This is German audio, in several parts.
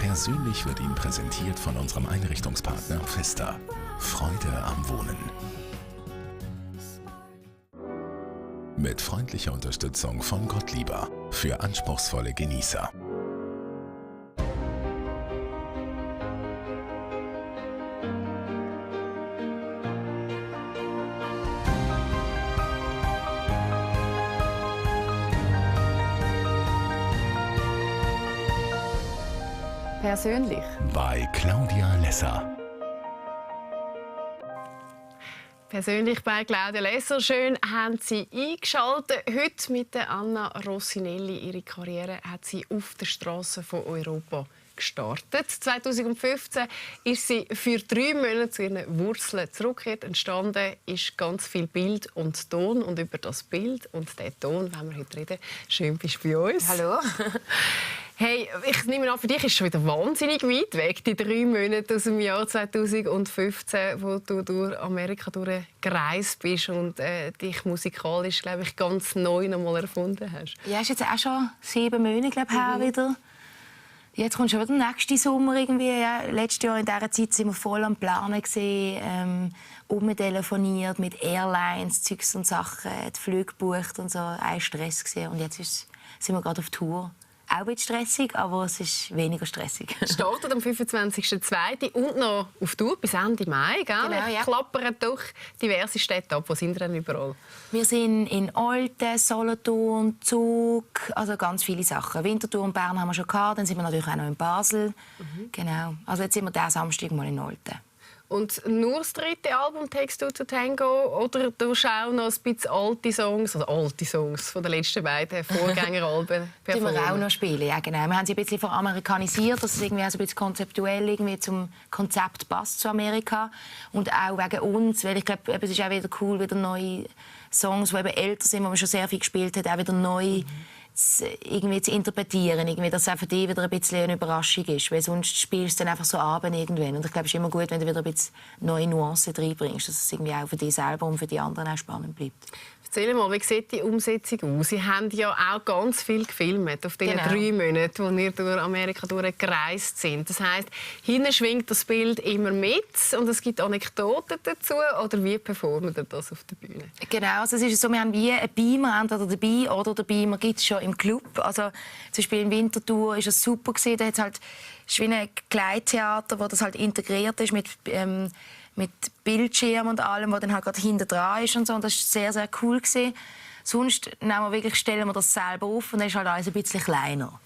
Persönlich wird Ihnen präsentiert von unserem Einrichtungspartner Pfister. Freude am Wohnen. Mit freundlicher Unterstützung von Gottlieber für anspruchsvolle Genießer. Persönlich. Bei Claudia Lesser. Persönlich bei Claudia Lesser. Schön, haben Sie eingeschaltet. Heute mit der Anna Rossinelli. Ihre Karriere hat sie auf der Straße von Europa gestartet. 2015 ist sie für 3 Monate zu ihren Wurzeln zurückgekehrt. Entstanden ist ganz viel Bild und Ton. Und über das Bild und den Ton wollen wir heute reden. Schön, bist du bei uns. Hallo. Hey, ich nehme an, für dich ist es schon wieder wahnsinnig weit weg, die 3 Monate aus dem Jahr 2015, wo du durch Amerika gereist bist und dich musikalisch, glaube ich, ganz neu noch mal erfunden hast. Ja, ist jetzt auch schon 7 Monate, glaube ich, her wieder. Jetzt kommt schon wieder der nächste Sommer irgendwie. Ja, letztes Jahr in dieser Zeit sind wir voll am Planen gewesen, umtelefoniert mit Airlines, Zeugs und Sachen, die Flüge gebucht und so. Ein Stress gewesen. Und jetzt sind wir gerade auf Tour. Auch ein bisschen stressig, aber es ist weniger stressig. Startet am 25.02. und noch auf Tour bis Ende Mai. Gell? Genau, ja. Klappern doch diverse Städte ab. Wo sind wir denn überall? Wir sind in Olten, Solothurn, Zug, also ganz viele Sachen. Winterthur und Bern haben wir schon gehabt, dann sind wir natürlich auch noch in Basel. Genau. Also jetzt sind wir diesen Samstag mal in Olten. Und nur das 3. Album «Takes Two to Tango» oder du auch noch ein bisschen alte Songs von den letzten beiden Vorgängeralben performen? Die wir auch noch spielen, ja genau. Wir haben sie ein bisschen veramerikanisiert, dass es irgendwie auch so ein bisschen konzeptuell irgendwie zum Konzept passt zu Amerika. Und auch wegen uns, weil ich glaube, es ist auch wieder cool, wieder neue Songs, die eben älter sind, die man schon sehr viel gespielt hat, auch wieder neu irgendwie zu interpretieren, irgendwie, dass es auch für dich wieder ein bisschen eine Überraschung ist, weil sonst spielst du dann einfach so abend irgendwann. Und ich glaube, es ist immer gut, wenn du wieder ein bisschen neue Nuancen reinbringst, dass es irgendwie auch für dich selber und für die anderen auch spannend bleibt. Erzähl mal, wie sieht die Umsetzung aus? Sie haben ja auch ganz viel gefilmt auf den 3 Monaten, wo wir durch Amerika gereist sind. Das heisst, hinten schwingt das Bild immer mit und es gibt Anekdoten dazu. Oder wie performt ihr das auf der Bühne? Genau, also es ist so, wir haben wie einen Beamer entweder dabei oder der Beamer gibt es schon im Club. Also zum Beispiel in Winterthur war es super gewesen. Da hat halt ist wie ein Gleittheater, wo das halt integriert ist mit Bildschirm und allem, was dann halt gerade hinten dran ist und so. Und das war sehr, sehr cool gewesen. Sonst stellen wir das selber auf und dann ist halt alles ein bisschen kleiner.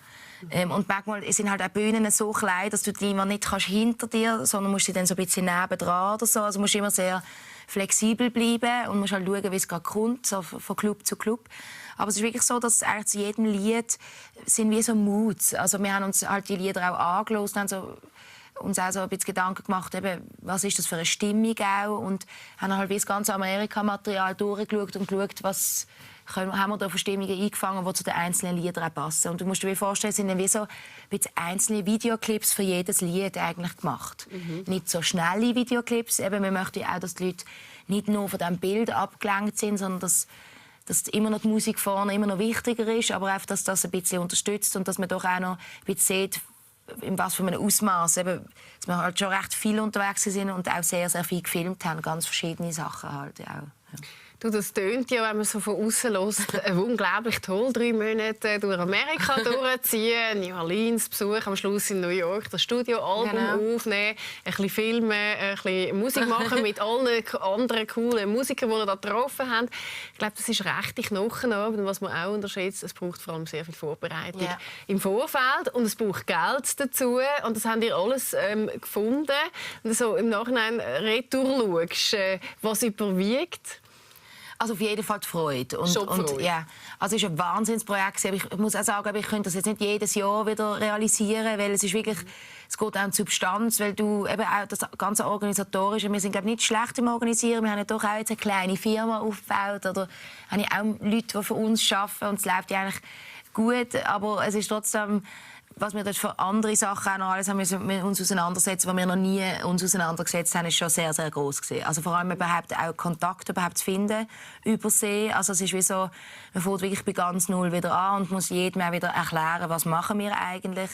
Und manchmal sind halt auch Bühnen so klein, dass du die immer nicht hinter dir kannst, sondern musst sie dann so ein bisschen nebendran oder so. Also musst immer sehr flexibel bleiben und musst halt schauen, wie es gerade kommt, so von Club zu Club. Aber es ist wirklich so, dass eigentlich zu jedem Lied sind wie so Moods. Also wir haben uns halt die Lieder auch angehört, haben so uns auch so ein bisschen Gedanken gemacht, eben, was ist das für eine Stimmung auch, und haben halt wie das ganze Amerika-Material durchgeschaut und geschaut, was haben wir da für Stimmungen eingefangen, die zu den einzelnen Liedern auch passen. Und du musst dir vorstellen, es sind dann wie so einzelne Videoclips für jedes Lied eigentlich gemacht. Nicht so schnelle Videoclips, eben, wir möchten auch, dass die Leute nicht nur von diesem Bild abgelenkt sind, sondern dass immer noch die Musik vorne immer noch wichtiger ist, aber auch, dass das ein bisschen unterstützt und dass man doch auch noch ein bisschen sieht, in was für einem Ausmaß, dass wir halt schon recht viel unterwegs sind und auch sehr, sehr viel gefilmt haben, ganz verschiedene Sachen halt auch. Ja. Du, das tönt ja, wenn man so von außen hört, unglaublich toll. 3 Monate durch Amerika durchziehen, New Orleans Besuch, am Schluss in New York das Studioalbum aufnehmen, ein bisschen filmen, ein bisschen Musik machen mit allen anderen coolen Musikern, die wir da getroffen haben. Ich glaube, das ist recht die Knochenarbeit. Und was man auch unterschätzt, es braucht vor allem sehr viel Vorbereitung im Vorfeld und es braucht Geld dazu. Und das habt ihr alles gefunden. Und so im Nachhinein retour schaust, was überwiegt. Also auf jeden Fall die Freude. Und ja, also es ist ein Wahnsinnsprojekt. Ich muss auch sagen, ich könnte das jetzt nicht jedes Jahr wieder realisieren, weil es ist wirklich, es geht auch um die Substanz, weil du eben auch das ganze Organisatorische, wir sind glaube ich nicht schlecht im Organisieren, wir haben ja doch auch jetzt eine kleine Firma aufgebaut oder habe ich auch Leute, die für uns arbeiten und es läuft ja eigentlich gut, aber es ist trotzdem was wir dort für andere Sachen auch noch alles haben müssen wir uns auseinandersetzen, was wir noch nie uns auseinandergesetzt haben, ist schon sehr, sehr groß gewesen. Also vor allem überhaupt auch Kontakt überhaupt zu finden über See. Also es ist wie so, man fängt wirklich bei ganz null wieder an und muss jedem auch wieder erklären, was machen wir eigentlich.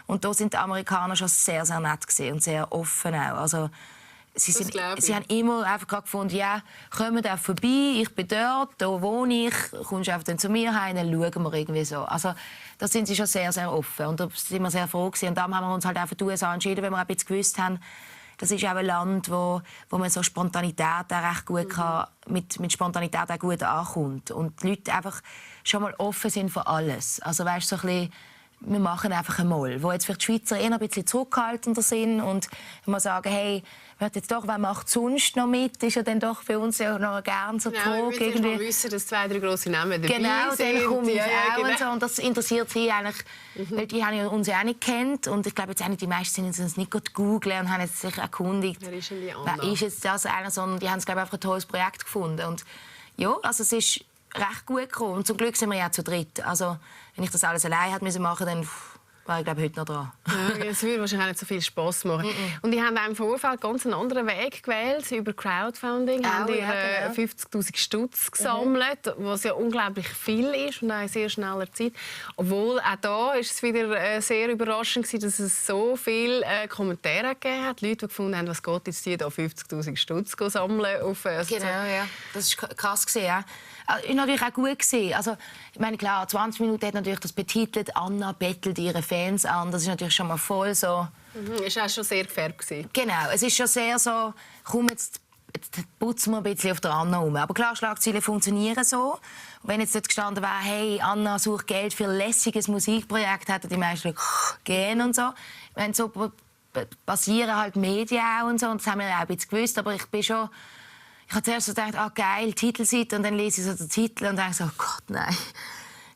Und da sind die Amerikaner schon sehr, sehr nett gewesen und sehr offen auch. Also sie haben immer einfach gefunden, ja, kommen da vorbei, ich bin dort, da wohne ich, kommst einfach dann zu mir heim, dann schauen wir irgendwie so. Also da sind sie schon sehr, sehr offen und da sind wir sehr froh gewesen. Und dann haben wir uns halt auch für die USA entschieden, weil wir ein bisschen gewusst haben, das ist auch ein Land, wo man so Spontanität auch recht gut kann, mit Spontanität auch gut ankommt. Und die Leute einfach schon mal offen sind für alles. Also weißt, so ein bisschen, wir machen einfach einmal. Wo jetzt für die Schweizer eher ein bisschen zurückhaltender sind und wir sagen, hey, jetzt doch, wer macht sonst noch mit? Ist ja dann doch bei uns ja noch gerne so die Frage. Ja, wir wissen, dass 2, 3 grosse Namen dabei genau, sind. Dann komme ich auch genau. Und so. Und das interessiert sie eigentlich, weil die haben uns ja auch nicht gekannt. Und ich glaube, jetzt auch nicht, die meisten sind uns nicht googeln und haben jetzt sich erkundigt. Wer ist denn die Anna? Wer ist jetzt das einer? Sondern die haben es, glaube ich, einfach ein tolles Projekt gefunden. Und ja, also es ist recht gut gekommen. Und zum Glück sind wir ja zu dritt. Also, wenn ich das alles allein hätte machen müssen, dann war ich, glaube ich, heute noch dran. Ja, es würde wahrscheinlich nicht so viel Spass machen. Und die haben auch im Vorfeld ganz einen anderen Weg gewählt. Über Crowdfunding haben die 50'000 Stutz gesammelt, was ja unglaublich viel ist und auch in sehr schneller Zeit. Obwohl, auch da ist es wieder sehr überraschend gewesen, dass es so viele Kommentare gegeben hat. Leute, die gefunden haben, was geht jetzt hier 50'000 Stutz sammeln. Genau, ja. Das war krass gewesen, ja. Ist natürlich auch gut gewesen. Also, ich meine, klar, 20 Minuten hat natürlich das betitelt, Anna bettelt ihre Fans an. Das ist natürlich schon mal voll so. Ist auch schon sehr gefärbt gewesen. Genau, es ist schon sehr so, komm, jetzt putzen wir ein bisschen auf der Anna um. Aber klar, Schlagzeilen funktionieren so. Und wenn jetzt dort gestanden wäre, hey, Anna sucht Geld für ein lässiges Musikprojekt, hätten die meisten gehen und so. Wenn so passieren halt Medien auch und so, und das haben wir auch ein bisschen gewusst, aber ich bin schon... Ich habe zuerst so gedacht, geil, Titelseite, und dann lese ich so den Titel und denke so, oh Gott, nein.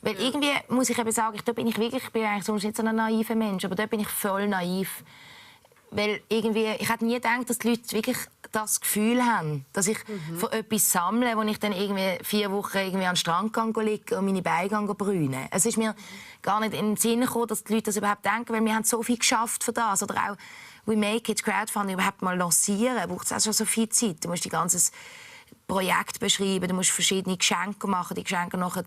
Weil irgendwie muss ich eben sagen, da bin ich wirklich, ich bin eigentlich sonst nicht so ein naiver Mensch, aber da bin ich voll naiv. Weil irgendwie, ich hätte nie gedacht, dass die Leute wirklich das Gefühl haben, dass ich für etwas sammle, wo ich dann irgendwie 4 Wochen irgendwie an den Strand liege und meine Beine brüne. Es ist mir gar nicht in den Sinn gekommen, dass die Leute das überhaupt denken, weil wir haben so viel geschafft für das. Oder auch We Make It, Crowdfunding überhaupt mal lancieren, braucht es auch schon so viel Zeit. Du musst die ganze Projekt beschreiben, du musst verschiedene Geschenke machen, die Geschenke nachher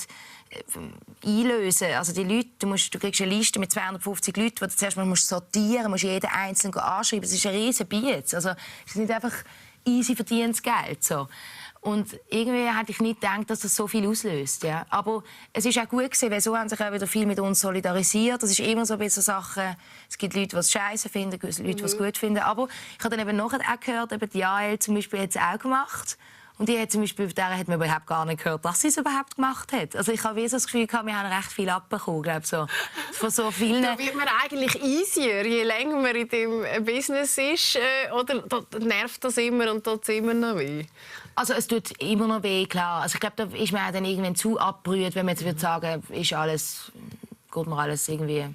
einlösen. Also die Leute, du kriegst eine Liste mit 250 Leuten, die du zuerst mal sortieren musst, jeden einzeln anschreiben. Das ist ein riesen Biet. Also es ist nicht einfach easy verdientes Geld. So. Und irgendwie hätte ich nicht gedacht, dass das so viel auslöst. Ja. Aber es ist auch gut gewesen, weil so haben sich auch wieder viel mit uns solidarisiert. Das ist immer so ein bisschen Sachen. Es gibt Leute, die es scheiße finden, Leute, die es gut finden. Aber ich habe dann eben nachher auch gehört, eben die Jael zum Beispiel hat es auch gemacht. Und die hat zum Beispiel, der hat man überhaupt gar nicht gehört, dass sie es überhaupt gemacht hat. Also ich habe so das Gefühl gehabt, wir haben recht viel abbekommen, glaube so. Von so vielen. Da wird man eigentlich easier, je länger man in dem Business ist, oder da nervt das immer und tut es immer noch weh? Also es tut immer noch weh, klar. Also ich glaube, da ist man dann irgendwann zu abgerührt, wenn man jetzt würde sagen, ist alles, geht mir alles irgendwie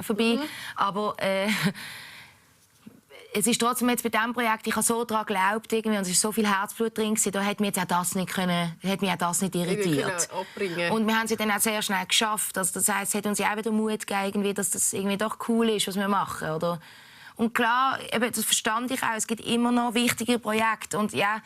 vorbei. Aber es ist trotzdem jetzt bei diesem Projekt, ich habe so daran geglaubt, irgendwie, und es ist so viel Herzblut drin gewesen, da hat mich jetzt auch das nicht können, hat mich auch das nicht irritiert. Und wir haben es dann auch sehr schnell geschafft. Also das heisst, es hat uns ja auch wieder Mut gegeben, dass das irgendwie doch cool ist, was wir machen, oder? Und klar, eben, das verstand ich auch, es gibt immer noch wichtige Projekte. Und ja,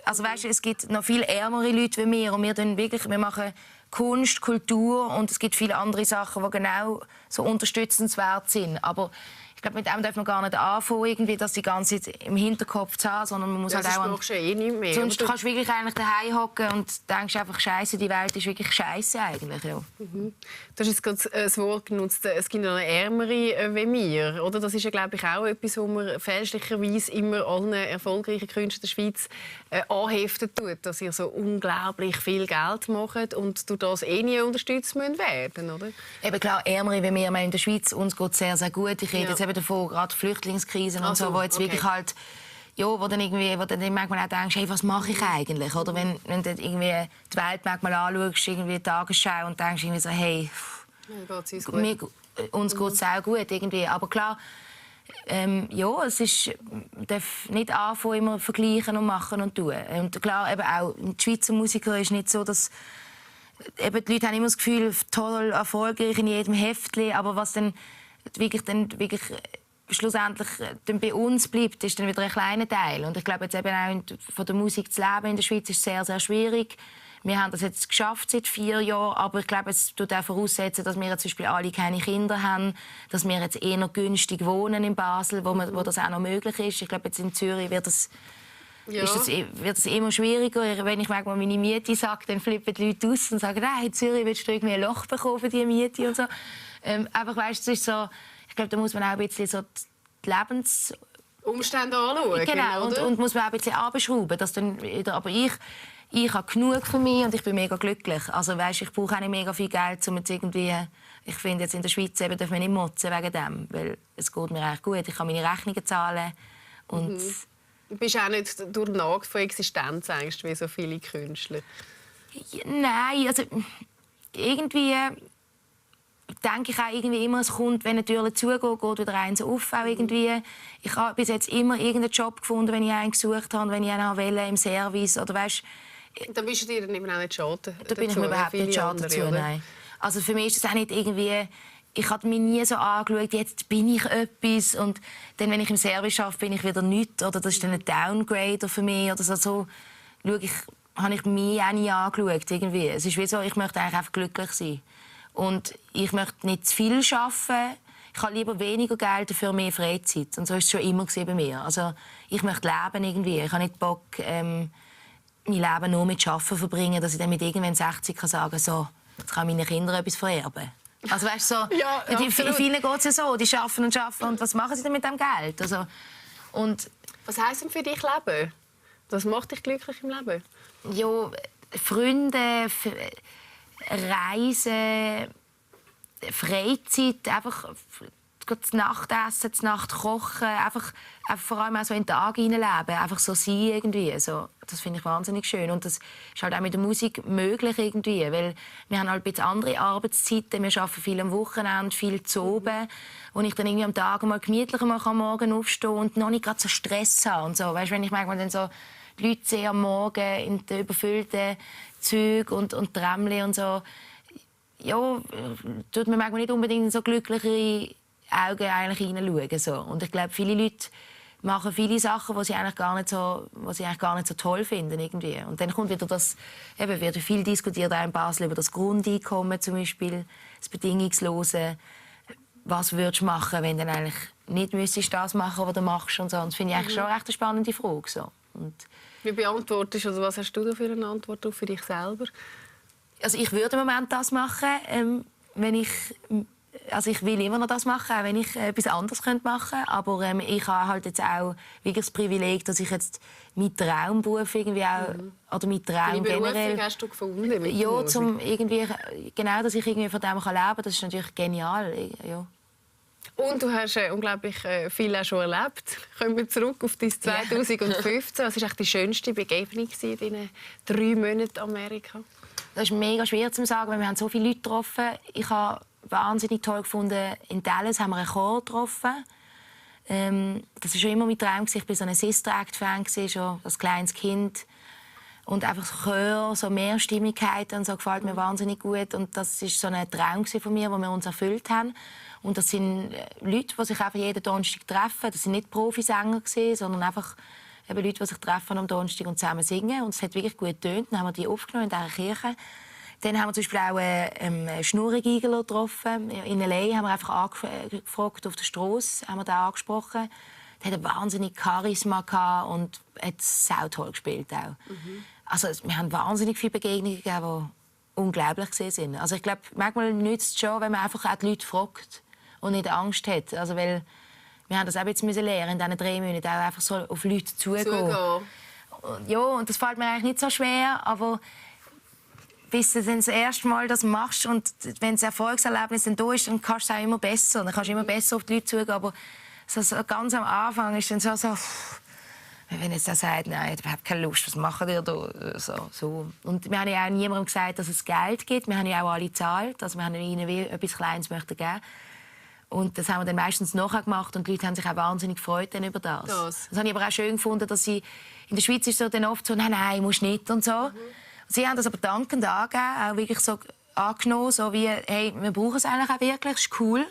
also weißt du, es gibt noch viel ärmere Leute wie wir, und wir machen Kunst, Kultur, und es gibt viele andere Sachen, die genau so unterstützenswert sind. Aber ich glaube, mit dem darf man gar nicht anfangen, irgendwie, das die ganze Zeit im Hinterkopf zu haben, sondern man muss halt auch... Sonst eh nicht mehr. Sonst kannst du wirklich eigentlich daheim hocken und denkst einfach, Scheiße, die Welt ist wirklich Scheiße eigentlich. Ja. Du hast jetzt gerade das Wort genutzt, es gibt noch Ärmere wie wir. Oder? Das ist ja, glaube ich, auch etwas, was man fälschlicherweise immer allen erfolgreichen Künstlern der Schweiz anheften tut, dass ihr so unglaublich viel Geld macht und durch das nie unterstützt werden, oder? Eben klar, Ärmere wie wir in der Schweiz, uns geht es sehr, sehr gut. Ich rede jetzt eben davon, gerade Flüchtlingskrisen und so, wo jetzt wirklich halt, ja, wo dann manchmal auch denkst, hey, was mache ich eigentlich? Oder wenn du irgendwie die Welt manchmal anschaust, irgendwie die Tagesschau, und denkst irgendwie so, hey, uns geht es auch gut irgendwie. Aber klar, ja, es ist, man darf nicht anfangen, immer vergleichen und machen und tun. Und klar, eben auch die Schweizer Musiker ist nicht so, dass eben die Leute haben immer das Gefühl, toll, erfolgreich in jedem Heftchen, aber was dann wirklich schlussendlich dann bei uns bleibt, ist dann wieder ein kleiner Teil. Und ich glaube, jetzt eben auch von der Musik zu leben in der Schweiz ist sehr, sehr schwierig. Wir haben das jetzt geschafft seit 4 Jahren, aber ich glaube, es tut auch voraussetzen, dass wir zum Beispiel alle keine Kinder haben, dass wir jetzt eher günstig wohnen in Basel, wo das auch noch möglich ist. Ich glaube, jetzt in Zürich wird das immer schwieriger. Wenn ich manchmal meine Miete sage, dann flippen die Leute aus und sagen, in Zürich willst du irgendwie ein Loch bekommen für diese Miete und so. Einfach, weißt, es ist so, ich glaube, da muss man auch ein bisschen so die Umstände anschauen. Genau, und muss man auch ein bisschen abschrauben, dass dann wieder, aber ich habe genug für mich und ich bin mega glücklich. Also weißt, ich brauche auch nicht mega viel Geld, um jetzt irgendwie, ich finde jetzt in der Schweiz eben darf man nicht motzen wegen dem, weil es geht mir eigentlich gut. Ich kann meine Rechnungen zahlen und Du bist auch nicht durchnagt von Existenzängsten wie so viele Künstler. Nein, also irgendwie denke ich auch irgendwie immer, es kommt, wenn eine Tür zugeht, geht wieder eins auf. Auch irgendwie. Ich habe bis jetzt immer irgendeinen Job gefunden, wenn ich einen gesucht habe, wenn ich einen wollte, im Service oder weißt. Da bist du dir dann eben auch nicht schade. Da bin ich mir überhaupt nicht schade dazu, nein. Also für mich ist es auch nicht irgendwie. Ich habe mich nie so angeschaut, jetzt bin ich etwas und dann, wenn ich im Service arbeite, bin ich wieder nichts oder das ist dann ein Downgrader für mich oder so. Habe ich mich auch nie angeschaut irgendwie. Es ist wie so, ich möchte eigentlich einfach glücklich sein. Und ich möchte nicht zu viel arbeiten. Ich habe lieber weniger Geld für mehr Freizeit. Und so war es schon immer bei mir. Also, ich möchte leben irgendwie. Ich habe nicht Bock, mein Leben nur mit Arbeiten verbringen, dass ich dann mit irgendwann 60 kann sagen kann, so, jetzt kann meinen Kindern etwas vererben. Also, weißt, so, ja, vielen geht es ja so. Die arbeiten und was machen sie denn mit dem Geld? Also, und was heisst denn für dich Leben? Was macht dich glücklich im Leben? Ja, Freunde, Reisen, Freizeit, einfach zu Nacht essen, zu Nacht kochen, einfach vor allem auch so in den Tag hineinleben, einfach so sein irgendwie. So, das finde ich wahnsinnig schön und das ist halt auch mit der Musik möglich irgendwie, weil wir haben halt ein bisschen andere Arbeitszeiten, wir arbeiten viel am Wochenende, viel zu oben, wo ich dann irgendwie am Tag mal gemütlich am Morgen aufstehen und noch nicht gerade so Stress habe und so, weißt, wenn ich manchmal dann so die Leute sehe am Morgen in den überfüllten Zügen und Tramli und so, ja, tut mir manchmal nicht unbedingt in so glückliche Augen eigentlich hineinschauen. So. Und ich glaube, viele Leute machen viele Sachen, die sie eigentlich gar nicht so toll finden. Irgendwie. Und dann kommt wieder das, eben wird viel diskutiert auch in Basel über das Grundeinkommen zum Beispiel, das Bedingungslose. Was würdest du machen, wenn du dann eigentlich nicht müsstest das machen, was du machst und so. Und das finde ich eigentlich schon recht eine spannende Frage. So. Und wie beantwortest du, also was hast du da für eine Antwort für dich selber? Also ich würde im Moment das machen, also ich will immer noch das machen, auch wenn ich etwas anderes machen könnte. Aber ich habe halt jetzt auch wirklich das Privileg, dass ich jetzt meinen Traumberuf irgendwie auch, oder meinen Traum generell... hast du gefunden? Ja, genau, dass ich irgendwie von dem leben kann, das ist natürlich genial. Ja. Und du hast unglaublich viel auch schon erlebt. Kommen wir zurück auf dein 2015. Was war die schönste Begegnung in diesen 3 Monaten Amerika? Das ist mega schwer zu sagen, weil wir haben so viele Leute getroffen. Ich habe wahnsinnig toll gefunden, in Dallas haben wir einen Chor getroffen. Das war schon immer mein Traum. Ich war so ein Sister Act-Fan, schon als kleines Kind. Und einfach so Chor, so Mehrstimmigkeit und so gefällt mir wahnsinnig gut. Und das war so ein Traum von mir, den wir uns erfüllt haben. Und das sind Leute, die sich einfach jeden Donnerstag treffen. Das sind nicht Profisänger, sondern einfach eben Leute, die sich treffen am Donnerstag und zusammen singen. Und es hat wirklich gut getönt. Dann haben wir die aufgenommen in dieser Kirche. Dann haben wir zum Beispiel auch einen Schnurrengiegel getroffen. In L.A. haben wir einfach angefragt auf der Strasse, haben wir den angesprochen. Der hatte wahnsinnig Charisma und hat sehr toll gespielt auch. Also wir haben wahnsinnig viele Begegnungen gegeben, die unglaublich waren. Also ich glaube, manchmal nützt es schon, wenn man einfach auch die Leute fragt und nicht Angst hat. Also weil wir haben das auch jetzt lernen, in diesen 3 Monaten auch einfach so auf Leute zugehen. Ja, und das fällt mir eigentlich nicht so schwer, aber bis du dann das erste Mal das machst und wenn das Erfolgserlebnis dann da ist, dann kannst du es auch immer besser. Dann kannst du immer besser auf die Leute zugehen, aber so ganz am Anfang ist dann so wenn jetzt sagt, nein, ich habe überhaupt keine Lust, was machen wir da? So. Und wir haben ja auch niemandem gesagt, dass es Geld gibt. Wir haben ja auch alle gezahlt, also wir haben ihnen etwas Kleines möchten geben. Und das haben wir dann meistens nachher gemacht und die Leute haben sich auch wahnsinnig gefreut über das. Das habe ich aber auch schön gefunden, dass sie in der Schweiz ist so dann oft so, nein, musst nicht und so. Sie haben das aber dankend angegeben, auch wirklich so angenommen, so wie, hey, wir brauchen es eigentlich auch wirklich, ist cool.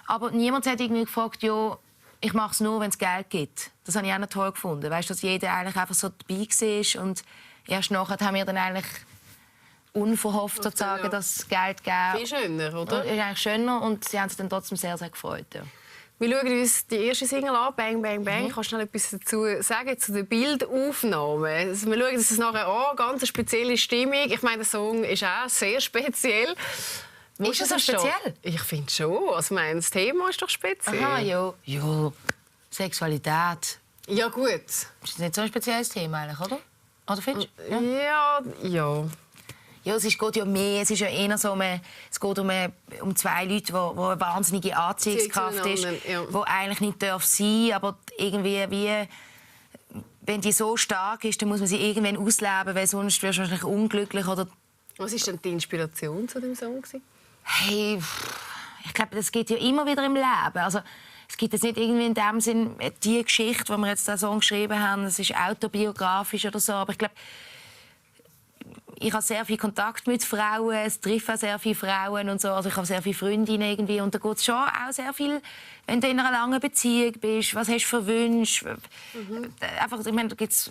Aber niemand hat irgendwie gefragt, ja, ich mache es nur, wenn es Geld gibt. Das habe ich auch noch toll gefunden. Weißt, dass jeder eigentlich einfach so dabei war. Und erst nachher haben wir dann eigentlich unverhofft sozusagen das Geld gegeben. Viel schöner, oder? Ist eigentlich schöner und sie haben sich dann trotzdem sehr, sehr gefreut. Ja. Wir schauen uns die erste Single an, «Bang, bang, bang». Kannst du noch etwas dazu sagen, zu der Bildaufnahme? Also wir schauen uns das nachher an, ganz eine spezielle Stimmung. Ich meine, der Song ist auch sehr speziell. Ist das so speziell? Ich finde schon. Also, ich meine, das Thema ist doch speziell. Aha, ja. Ja, Sexualität. Ja, gut. Ist nicht so ein spezielles Thema eigentlich, oder? Oder findest du? Ja, ja. Ja, geht ja mehr. Es ist ja eher so, es geht um zwei Leute, die eine wahnsinnige Anziehungskraft ist, ja. die eigentlich nicht sein darf, aber irgendwie wie, wenn die so stark ist, dann muss man sie irgendwann ausleben, weil sonst wirst du wahrscheinlich unglücklich oder. Was war denn die Inspiration zu dem Song? Hey, ich glaube, das geht ja immer wieder im Leben. Also, es gibt jetzt nicht irgendwie in dem Sinn die Geschichte, die wir jetzt den Song geschrieben haben, es ist autobiografisch oder so, aber ich glaube, ich habe sehr viel Kontakt mit Frauen, es treffen auch sehr viele Frauen und so. Also ich habe sehr viele Freundinnen irgendwie und da geht es schon auch sehr viel, wenn du in einer langen Beziehung bist, was hast du für Wünsche? Einfach, ich meine, da könnte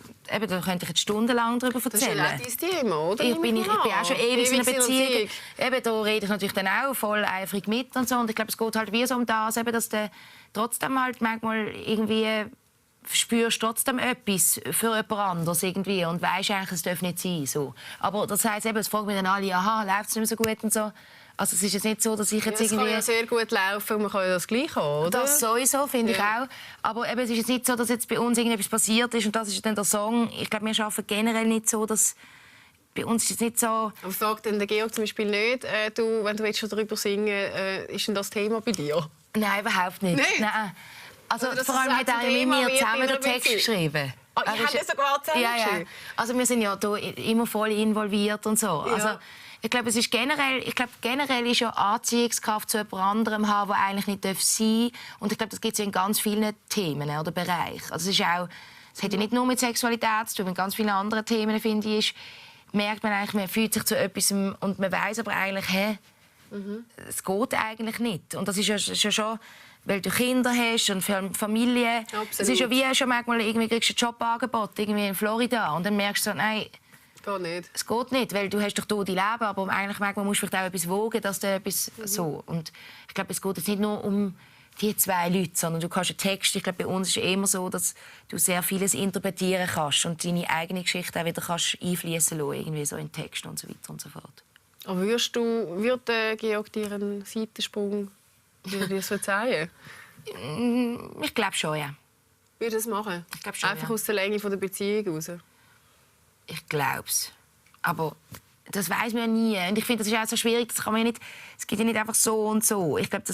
ich jetzt stundenlang darüber erzählen. Das ist ja auch dein Thema, oder? Ich bin auch schon ewig in einer Beziehung. Eben, da rede ich natürlich dann auch voll eifrig mit und so. Und ich glaube, es geht halt wie so um das, eben, dass du trotzdem halt manchmal irgendwie spürst trotzdem etwas für jemand anderes irgendwie und weisst eigentlich, es darf nicht sein. So. Aber das heisst eben, es fragen mich dann alle, aha, läuft es nicht mehr so gut und so. Also es ist jetzt nicht so, dass ich jetzt es irgendwie... kann ja sehr gut laufen und man kann ja das Gleiche haben, oder? Das sowieso, finde ich auch. Aber eben, es ist jetzt nicht so, dass jetzt bei uns irgendetwas passiert ist und das ist dann der Song. Ich glaube, wir arbeiten generell nicht so, dass... Bei uns ist es nicht so... Aber sagt denn der Georg zum Beispiel nicht, du, wenn du schon darüber singen willst, ist denn das Thema bei dir? Nein, überhaupt nicht. Nein. Also vor allem hat er mit mir zusammen den Text geschrieben. Oh, ich habe das sogar zusammen geschrieben? Ja. Also wir sind ja da immer voll involviert und so. Ja. Also, ich glaube, generell ist ja Anziehungskraft zu jemand anderem haben, der eigentlich nicht sein darf. Und ich glaube, das gibt es ja in ganz vielen Themen oder Bereichen. Also es hat ja nicht nur mit Sexualität zu tun, mit ganz vielen anderen Themen, finde ich, merkt man eigentlich, man fühlt sich zu etwas und man weiß aber eigentlich, es geht eigentlich nicht. Und das ist ja schon, weil du Kinder hast und Familie. Absolut. Es ist ja wie schon manchmal, irgendwie kriegst du ein Jobangebot irgendwie in Florida und dann merkst du so, nein, geht nicht. Es geht nicht, weil du hast doch hier dein Leben, aber eigentlich manchmal musst du vielleicht auch etwas wogen, dass du etwas so. Und ich glaube, es geht jetzt nicht nur um die zwei Leute, sondern du kannst einen Text. Ich glaube, bei uns ist es immer so, dass du sehr vieles interpretieren kannst und deine eigene Geschichte auch wieder kannst einfließen lassen, irgendwie so in Text und so weiter und so fort. Aber würde Georg dir einen Seitensprung verzeihen? Ich glaube schon, ja. Würde es machen? Ich glaube schon, einfach ja. aus der Länge der Beziehung raus? Ich glaube es. Aber das weiß man ja nie. Und ich finde, das ist auch so schwierig. Das kann man ja nicht, es geht ja nicht einfach so und so. Ich glaube,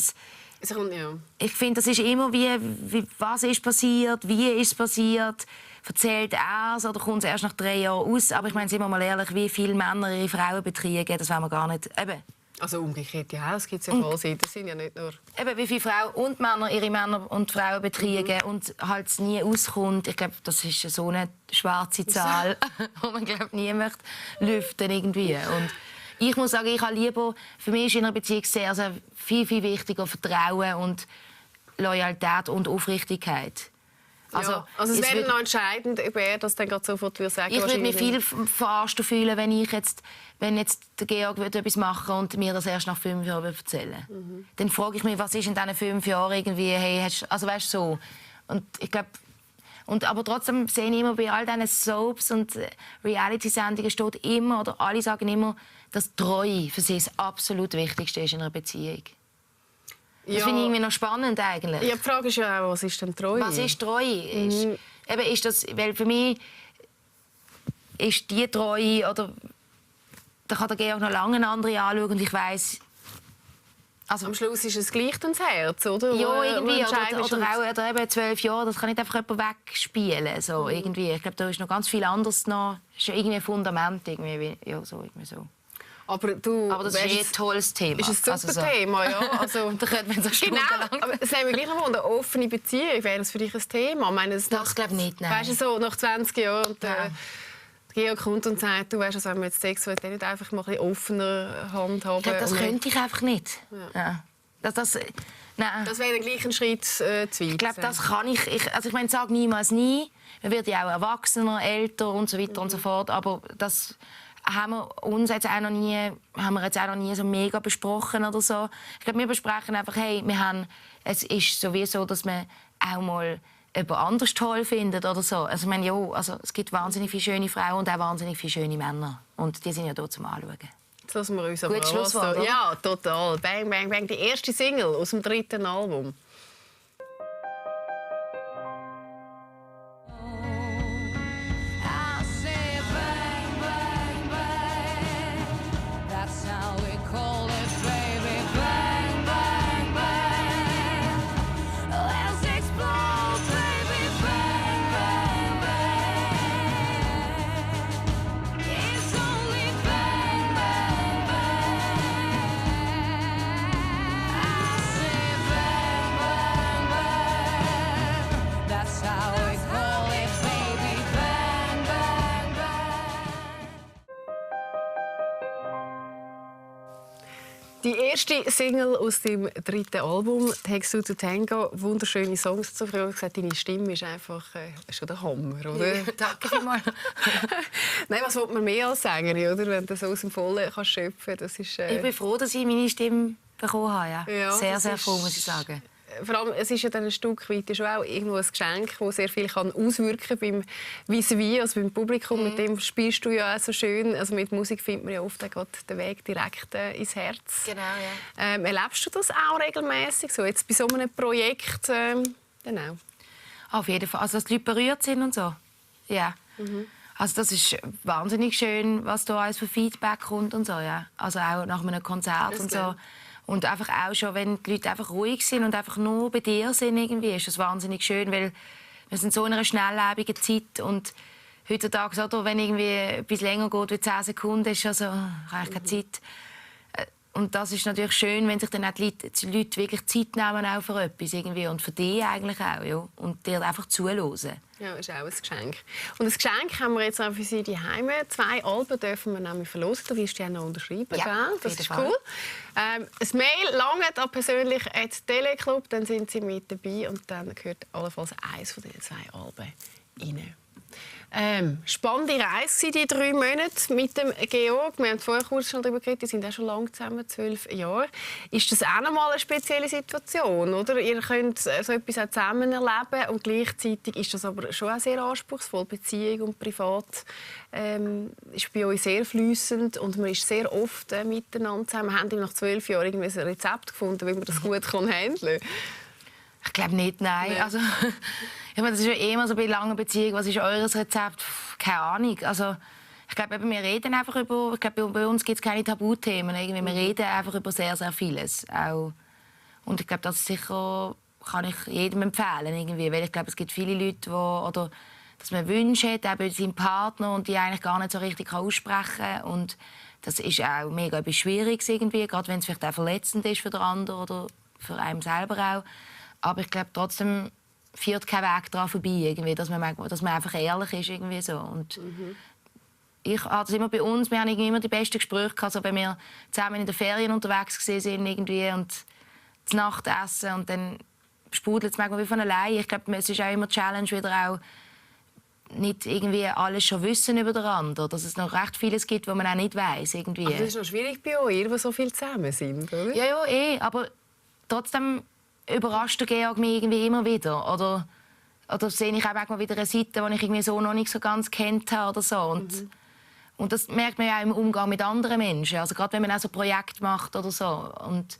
ich finde, das ist immer wie was ist passiert, wie ist es passiert, erzählt er es oder kommt es erst nach 3 Jahren aus. Aber ich meine, sind wir mal ehrlich, wie viele Männer ihre Frauen betrügen, das wollen wir gar nicht. Eben. Also umgekehrt, ja, es gibt ja voll Seiten. Das sind ja nicht nur... Eben, wie viele Frauen und Männer ihre Männer und Frauen betrügen und halt es nie auskommt. Ich glaube, das ist so eine schwarze Zahl, die man nie möchte lüften irgendwie. Und ich muss sagen, für mich ist in einer Beziehung sehr, sehr viel wichtiger Vertrauen und Loyalität und Aufrichtigkeit. Also es wäre noch entscheidend, ob er das dann gerade sofort sagen würde. Ich würde mich viel verarscht fühlen, wenn jetzt der Georg etwas machen würde und mir das erst nach 5 Jahren erzählen. Dann frage ich mich, was ist in diesen 5 Jahren irgendwie, hey, also weißt du, so. Und ich glaube, aber trotzdem sehe ich immer bei all diesen Soaps und Reality-Sendungen steht immer, oder alle sagen immer, dass Treue für sie das absolut Wichtigste ist in einer Beziehung. Das finde ich irgendwie noch spannend eigentlich. Ja, die Frage ist ja auch, was ist denn Treue? Was ist Treue? Ist das, weil für mich ist die Treue, oder da kann der Georg noch lange eine andere anschauen und ich weiss, also am Schluss ist es gleich ins Herz, oder? Ja, irgendwie. Oder eben 12 Jahre, das kann nicht einfach jemand wegspielen. So, irgendwie. Ich glaube, da ist noch ganz viel anderes. Das ist irgendwie ein Fundament. Irgendwie so. Aber das ist ein tolles Thema. Ist ein super Thema, ja. Also, da könnte man so stundenlang... Aber es haben wir gleich noch eine offene Beziehung. Wäre das für dich ein Thema? Ich meine, das glaube ich nicht, nein. Weißt du, so nach 20 Jahren und Georg kommt und sagt, du weißt, also, wenn wir jetzt Sex wollen, dann nicht einfach mal ein bisschen offener handhaben. Ich glaube, das könnte ich einfach nicht. Ja. Ja. Nein. Das wäre gleich ein Schritt zu weit. Ich glaube, das kann ich. Also ich meine, sage niemals nie. Man wird ja auch erwachsener, älter und so weiter und so fort. Aber das haben wir uns jetzt auch noch nie so mega besprochen oder so. Ich glaube, wir besprechen einfach, hey, es ist sowieso, dass man auch mal jemand anders toll findet oder so. Also ich meine, ja, also es gibt wahnsinnig viele schöne Frauen und auch wahnsinnig viele schöne Männer. Und die sind ja da zum Anschauen. Jetzt lassen wir uns Gutes Schlusswort, oder? Ja, total. Bang, bang, bang. Die erste Single aus dem 3. Album. Die erste Single aus dem 3. Album, «Takes Two to Tango», wunderschöne Songs. So früher gesagt, deine Stimme ist einfach schon der Hammer, oder? Ja, danke vielmals. Nein, was will man mehr als Sängerin, oder? Wenn du so aus dem Vollen kannst schöpfen kannst. Ich bin froh, dass ich meine Stimme bekommen habe. Ja. Ja, sehr, sehr froh, muss ich sagen. Vor allem, es ist ja dann ein Stück weit schon auch irgendwo ein Geschenk, das sehr viel auswirken kann beim Vis-à-vis, also beim Publikum. Mit dem spielst du ja auch so schön. Also mit Musik findet man ja oft auch den Weg direkt ins Herz. Genau, ja. Erlebst du das auch regelmäßig so jetzt bei so einem Projekt? Genau. Auf jeden Fall. Also, dass die Leute berührt sind und so. Ja. Also das ist wahnsinnig schön, was da alles für Feedback kommt und so. Ja. Also auch nach einem Konzert und so. Und einfach auch schon, wenn die Leute einfach ruhig sind und einfach nur bei dir sind, irgendwie, ist das wahnsinnig schön, weil wir sind so in einer schnelllebigen Zeit und heutzutage, oder, wenn irgendwie etwas länger geht wie 10 Sekunden, ist also, ich habe keine Zeit. Und das ist natürlich schön, wenn sich dann auch die Leute wirklich Zeit nehmen auch für etwas irgendwie und für dich eigentlich auch, ja. Und dir einfach zuhören. Ja, das ist auch ein Geschenk. Und ein Geschenk haben wir jetzt auch für Sie daheim. 2 Alben dürfen wir nämlich verlosen. Du wirst die auch noch unterschreiben, ja, gell? Das ist cool. Ein Mail langt an persönlich@teleclub, dann sind Sie mit dabei und dann gehört allenfalls eines von diesen 2 Alben rein. Spannende Reise, die 3 Monate mit dem Georg. Wir haben vorher kurz schon darüber geredet, die sind auch schon lange zusammen, 12 Jahre. Ist das auch noch mal eine spezielle Situation, oder? Ihr könnt so etwas auch zusammen erleben und gleichzeitig ist das aber schon auch sehr anspruchsvoll. Beziehung und Privat ist bei euch sehr fließend und man ist sehr oft miteinander zusammen. Haben ihr nach 12 Jahren irgendwie ein Rezept gefunden, wie man das gut handeln kann? Ich glaube nicht, nein. Also, ich meine, das ist ja immer so bei langen Beziehungen. Was ist eures Rezept? Keine Ahnung. Also, ich glaube, wir reden einfach über. Ich glaube, bei uns gibt es keine Tabuthemen. Irgendwie. Wir reden einfach über sehr, sehr vieles. Auch. Und ich glaube, das sicher kann ich jedem empfehlen. Irgendwie. Weil ich glaube, es gibt viele Leute, oder dass man Wünsche hat, auch bei seinem Partner, und die eigentlich gar nicht so richtig aussprechen kann. Und das ist auch mega etwas Schwieriges irgendwie, gerade wenn es vielleicht auch verletzend ist für den anderen oder für einen selber auch. Aber ich glaube, trotzdem führt kein Weg daran vorbei, irgendwie, dass man einfach ehrlich ist. Irgendwie so. Und ich hatte das immer bei uns, wir haben immer die besten Gespräche gehabt, also wenn wir zusammen in den Ferien unterwegs waren irgendwie, und das Nachtessen und dann sprudelt es manchmal wie von allein. Ich glaube, es ist auch immer die Challenge, wieder auch nicht irgendwie alles schon wissen über den anderen, dass es noch recht vieles gibt, was man auch nicht weiss. Irgendwie. Aber das ist noch schwierig bei euch, die so viel zusammen sind, oder? Ja, aber trotzdem überrascht der Georg mich irgendwie immer wieder. Oder sehe ich auch manchmal wieder eine Seite, die ich irgendwie so noch nicht so ganz kennt habe oder so. Und das merkt man ja auch im Umgang mit anderen Menschen. Also gerade wenn man auch so Projekte macht oder so. Und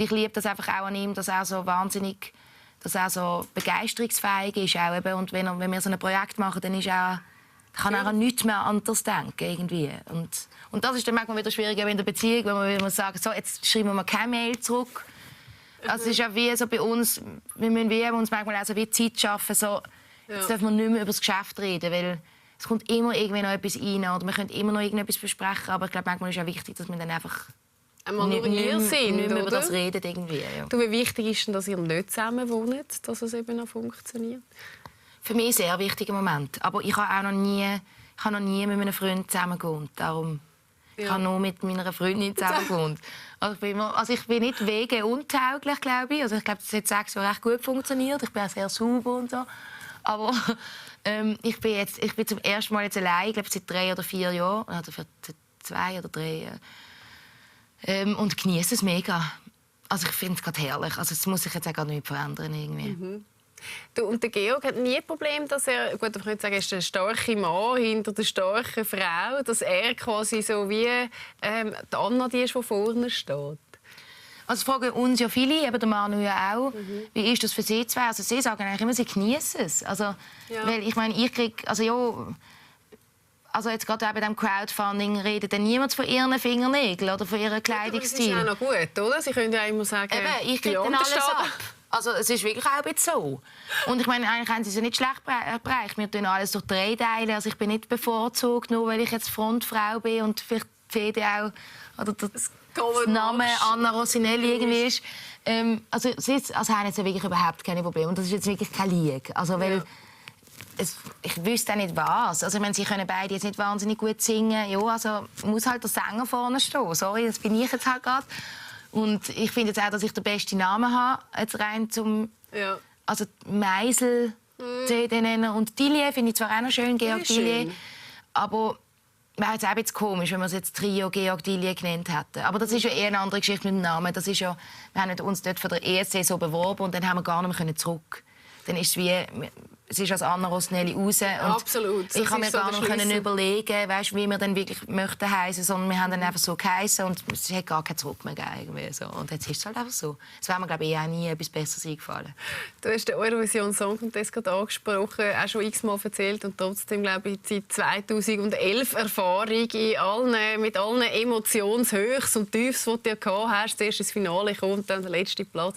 ich liebe das einfach auch an ihm, dass er so wahnsinnig, dass er so begeisterungsfähig ist auch eben. Und wenn wir so ein Projekt machen, dann kann er an nichts mehr anders denken irgendwie. Und das ist dann manchmal wieder schwieriger in der Beziehung, wenn man sagt, so, jetzt schreiben wir keine Mail zurück. Also es ist ja wie so bei uns, wir müssen uns manchmal auch so wie Zeit schaffen, so, jetzt dürfen wir nicht mehr über das Geschäft reden, weil es kommt immer irgendwie noch etwas rein oder wir können immer noch irgendetwas besprechen, aber ich glaube, manchmal ist es auch wichtig, dass wir dann einfach nicht mehr über das reden irgendwie. Ja. Du, wie wichtig ist denn, dass ihr nicht zusammen wohnt, dass es eben noch funktioniert? Für mich ein sehr wichtiger Moment, aber ich habe noch nie mit einem Freund zusammen gewohnt, darum. Ich habe nur mit meiner Freundin zusammen gewohnt. Also ich bin nicht wegeuntauglich, glaube ich. Also ich glaube, das hat 6 Jahre recht gut funktioniert. Ich bin auch sehr sauber und so. Aber ich bin zum ersten Mal jetzt allein, ich glaube seit 3 oder 4 Jahren, oder für 2 oder 3 und genieße es mega. Also ich finde es gerade herrlich. Also es muss sich jetzt auch gar nicht verändern irgendwie. Du, und der Georg hat nie ein Problem, dass er, gut, ich könnte sagen, er ist der starke Mann hinter der starken Frau, dass er quasi so wie die Anna, die ist, die vorne steht. Also fragen uns ja viele, eben der Manu ja auch, wie ist das für sie zwei? Also sie sagen eigentlich immer, sie genießen es. Also, weil ich meine, ich kriege, also jetzt gerade bei diesem Crowdfunding redet dann niemand von ihren Fingernägeln oder von ihrem Kleidungsstil. Ja, das ist auch noch gut, oder? Sie können ja immer sagen, eben, ich kriege dann alles ab. Also es ist wirklich auch ein bisschen so. Und ich meine, eigentlich haben sie es ja nicht schlecht erreicht. Wir tun alles durch 3 Teile. Also ich bin nicht bevorzugt, nur weil ich jetzt Frontfrau bin und vielleicht die Fede auch, oder der Name Anna Rossinelli irgendwie ist. Also haben jetzt ja wirklich überhaupt keine Probleme. Und das ist jetzt wirklich kein Lieg. Also, weil ich wüsste auch nicht was. Also, ich meine, sie können beide jetzt nicht wahnsinnig gut singen. Ja, also muss halt der Sänger vorne stehen. Sorry, das bin ich jetzt halt gerade. Und ich finde jetzt auch, dass ich den besten Namen habe, jetzt rein zum also Meisel CD nennen. Und Dillier finde ich zwar auch noch schön, Georg Dillier, aber wäre jetzt auch ein bisschen komisch, wenn wir es jetzt Trio Georg Dillier genannt hätten. Aber das ist ja eher eine andere Geschichte mit dem Namen. Das ist ja, wir haben uns dort von der ESC so beworben und dann haben wir gar nicht mehr zurück. Dann ist es wie, es ist als Anna Rossinelli raus. Und absolut. Ich kann mir gar nicht überlegen, weißt, wie wir dann wirklich möchten heißen, sondern wir haben dann einfach so geheißen und es hat gar kein Zurück mehr gegeben. So. Und jetzt ist es halt einfach so. Es wäre mir, glaube ich, auch nie etwas Besseres eingefallen. Du hast den Eurovision Song Contest gerade angesprochen, auch schon x-mal erzählt und trotzdem, glaube ich, seit 2011 Erfahrung in allen, mit allen Emotionshöchst und Tiefs, die du gehabt hast. Zuerst ins Finale kommt, dann der letzte Platz.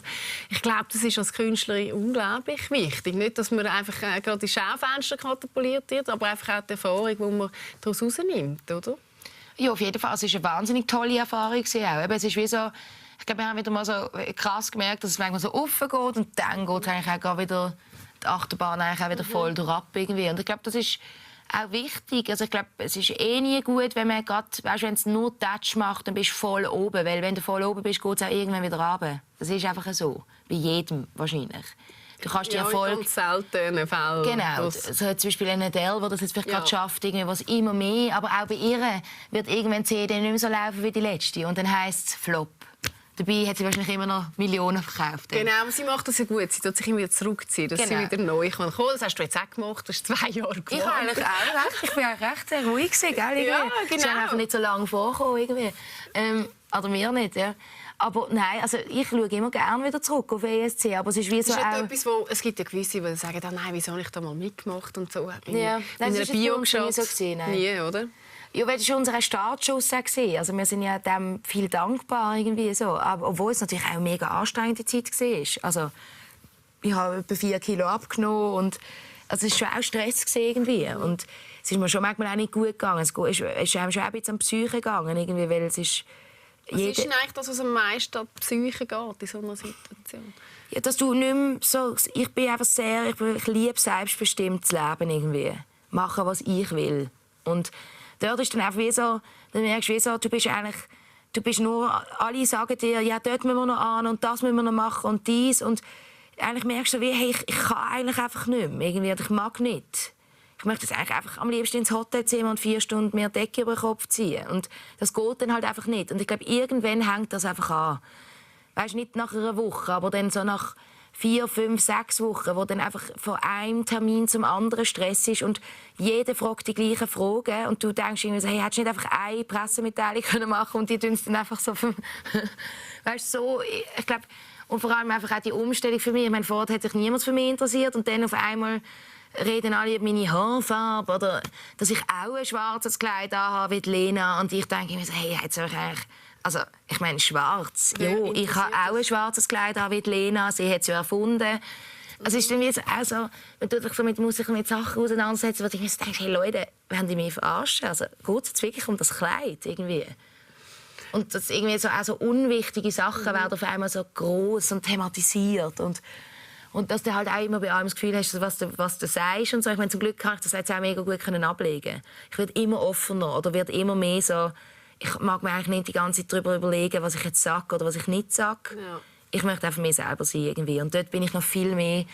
Ich glaube, das ist als Künstlerin unglaublich wichtig. Nicht, dass man einfach gerade in Schaufenster katapultiert wird, aber einfach auch die Erfahrung, die man daraus herausnimmt, oder? Ja, auf jeden Fall. Es war eine wahnsinnig tolle Erfahrung. Es ist wie so, ich glaube, wir haben wieder mal so krass gemerkt, dass es manchmal so offen geht und dann geht eigentlich auch wieder die Achterbahn eigentlich auch wieder voll durchab irgendwie. Und ich glaube, das ist auch wichtig. Also ich glaube, es ist nie gut, wenn man gerade, weißt, wenn es nur Touch macht, dann bist du voll oben. Weil wenn du voll oben bist, geht es auch irgendwann wieder runter. Das ist einfach so. Bei jedem wahrscheinlich. Du kannst die Erfolg... ganz seltene Fälle. Genau. So, zum Beispiel eine Adele, die das jetzt vielleicht gerade schafft, was immer mehr. Aber auch bei ihr wird irgendwann die CD nicht mehr so laufen wie die letzte. Und dann heisst es Flop. Dabei hat sie wahrscheinlich immer noch Millionen verkauft. Genau, aber sie macht das ja gut. Sie tut sich immer wieder zurückziehen, dass sie wieder neu kommen kann. Das hast du jetzt auch gemacht. Du hast 2 Jahre gewohnt. Ich eigentlich auch recht. Ich bin auch recht ruhig gewesen, gell? Ja, genau. Sie sind einfach nicht so lange vorgekommen. Irgendwie. Oder mir nicht, ja. Aber nein, also ich schaue immer gerne wieder zurück auf ESC, aber es ist wie so ist etwas, wo, es gibt ja gewisse, die sagen, nein, wieso habe ich da mal mitgemacht und so. Ja, das ist nie so gesehen, nie, oder? Ja, weil das war unsere Startschuss. Also wir sind ja dem viel dankbar irgendwie so. Aber obwohl es natürlich auch eine mega anstrengende Zeit war. Also ich habe etwa 4 Kilo abgenommen und also es war schon auch Stress irgendwie. Und es ist mir schon manchmal auch nicht gut gegangen. Es ist einem schon ein bisschen an die Psyche gegangen irgendwie, weil es ist... Was ist denn eigentlich das, was am meisten an die Psyche geht in so einer Situation? Ja, dass du nicht mehr so... Ich bin einfach ich liebe selbstbestimmtes Leben irgendwie. Machen, was ich will. Und dort ist dann einfach wie so... Dann merkst du wie so, du bist nur... Alle sagen dir, ja, dort müssen wir noch an und das müssen wir noch machen und dies. Und eigentlich merkst du wie, hey, ich kann eigentlich einfach nicht mehr. Irgendwie, ich mag nicht. Ich möchte jetzt eigentlich einfach am liebsten ins Hotelzimmer und 4 Stunden mehr Decke über den Kopf ziehen. Und das geht dann halt einfach nicht. Und ich glaube, irgendwann hängt das einfach an. Weißt, nicht nach einer Woche, aber dann so nach 4, 5, 6 Wochen, wo dann einfach von einem Termin zum anderen Stress ist und jeder fragt die gleichen Fragen und du denkst irgendwie so, hey, hättest du nicht einfach eine Pressemitteilung machen können und die tun es dann einfach so... weißt, so, ich glaube, und vor allem einfach auch die Umstellung für mich. Ich meine, vorher hat sich niemand für mich interessiert und dann auf einmal... reden alle über meine Haarfarbe oder dass ich auch ein schwarzes Kleid anhabe wie Lena. Und ich denke mir so, hey, hat's euch eigentlich... Also, ich meine, schwarz. Ja, ich habe auch ein schwarzes Kleid an wie Lena. Sie hat es ja erfunden. Also, es ist dann wie so, also, man muss sich mit Sachen auseinandersetzen, wo ich mir so denke, hey Leute, wollen die mich verarschen? Also, geht es jetzt wirklich um das Kleid irgendwie? Und das irgendwie so, auch so unwichtige Sachen werden auf einmal so gross und thematisiert. Und dass du halt auch immer bei allem das Gefühl hast, was du sagst und so. Ich meine, zum Glück kann ich das jetzt auch mega gut ablegen. Ich werde immer offener oder werde immer mehr so Ich mag mir eigentlich nicht die ganze Zeit darüber überlegen, was ich jetzt sage oder was ich nicht sage. Ja. Ich möchte einfach mir selber sein irgendwie. Und dort bin ich noch viel mehr...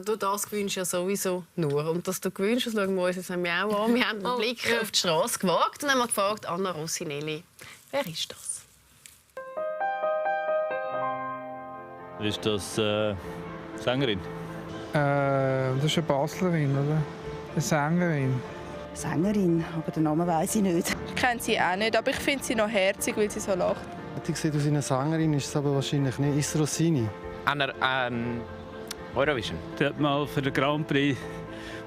Du das gewünscht ja sowieso nur. Und dass du gewünscht, das schauen wir uns jetzt auch an. Wir haben einen Blick auf die Straße gewagt und haben gefragt, Anna Rossinelli, wer ist das? Ist das Sängerin? Das ist eine Baslerin, oder? Eine Sängerin. Sängerin, aber den Namen weiss ich nicht. Ich kenne sie auch nicht, aber ich finde sie noch herzig, weil sie so lacht. Ich sehe, aus einer Sängerin ist es aber wahrscheinlich nicht. Ist es Rossini? Eurovision. Die hat mal für den Grand Prix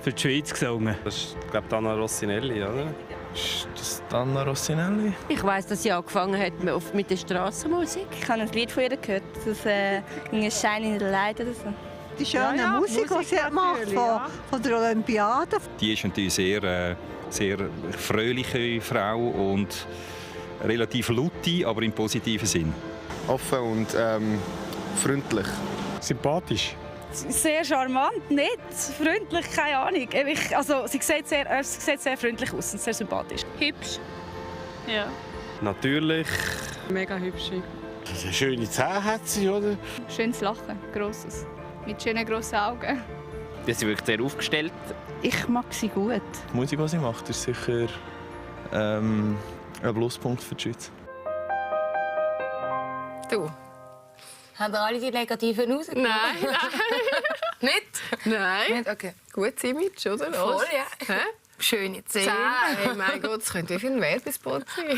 für die Schweiz gesungen. Das ist, glaube ich, Anna Rossinelli, oder? Ist das Anna Rossinelli? Ich weiss, dass sie angefangen hat mit der Strassenmusik. Ich habe ein Lied von ihr gehört, das ging «Shine in the Light» oder so. Die schöne Musik, die sie macht von der Olympiade. Die ist natürlich sehr fröhliche Frau und relativ laute, aber im positiven Sinn. Offen und freundlich. Sympathisch. Sehr charmant, nett, freundlich, keine Ahnung. Sie sieht sehr freundlich aus und sehr sympathisch. Hübsch. Ja. Natürlich. Mega hübsch. Schöne Zähne hat sie, oder? Schönes Lachen, grosses. Mit schönen grossen Augen. Die ist wirklich sehr aufgestellt. Ich mag sie gut. Die Musik, die sie macht, ist sicher ein Pluspunkt für die Schweiz. Du? Haben wir alle die negativen rausgekommen? Nein, nein. Nicht? Nein. Nicht? Okay. Gutes Image, oder? Voll, ja. Hä? Schöne Zähne. Hey, mein Gott, das könnte wie für ein Werbespot sein.